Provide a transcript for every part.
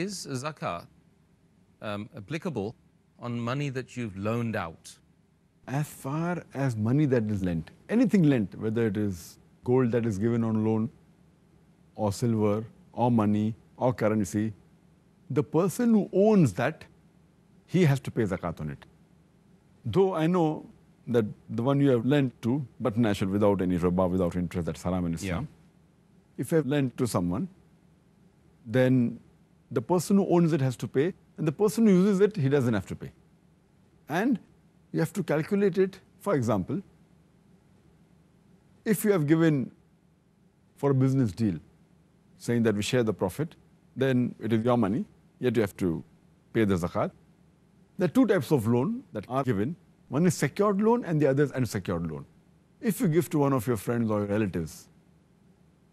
is zakat applicable on money that you've loaned out? As far as money that is lent, anything lent, whether it is gold that is given on loan, or silver, or money, or currency, the person who owns that, he has to pay zakat on it. Though I know that the one you have lent to, but natural, without any riba, without interest, that's haram in Islam. If you have lent to someone, then the person who owns it has to pay, and the person who uses it, he doesn't have to pay. And you have to calculate it. For example, if you have given for a business deal, saying that we share the profit, then it is your money, yet you have to pay the zakat. There are two types of loan that are given. One is secured loan and the other is unsecured loan. If you give to one of your friends or your relatives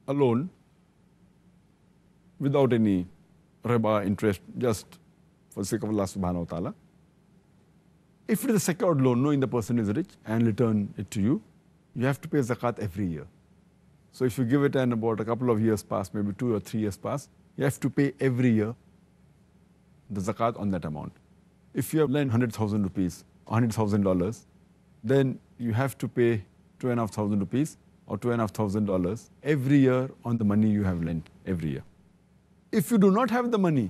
a loan without any riba, interest, just for the sake of Allah subhanahu wa ta'ala, if it is a secured loan, knowing the person is rich and return it to you, you have to pay zakat every year. So if you give it and about a couple of years pass, maybe 2 or 3 years pass, you have to pay every year the zakat on that amount. If you have lent 100,000 rupees, $100,000, then you have to pay 2,500 rupees or $2,500 every year on the money you have lent every year. If you do not have the money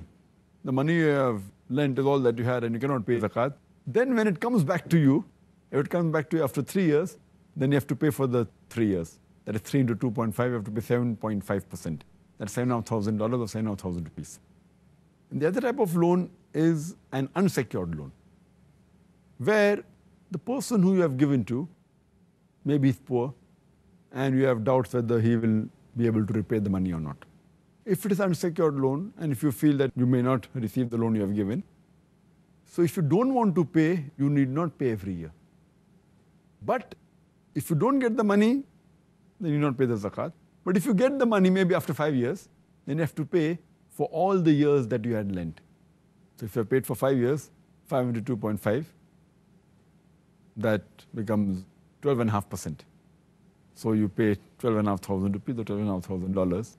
you have lent is all that you had and you cannot pay zakat, then when it comes back to you, if it comes back to you after 3 years, then you have to pay for the 3 years. That is 3 into 2.5, you have to pay 7.5%. That's $7,500 or 7,500 rupees. And the other type of loan is an unsecured loan, where the person who you have given to maybe is poor and you have doubts whether he will be able to repay the money or not. If it is unsecured loan and if you feel that you may not receive the loan you have given, so if you don't want to pay, you need not pay every year. But if you don't get the money, then you don't pay the zakat. But if you get the money maybe after 5 years, then you have to pay for all the years that you had lent. So if you have paid for 5 years, 5 into 2.5, that becomes 12.5%. So you pay 12,500 rupees or $12,500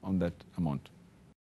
on that amount.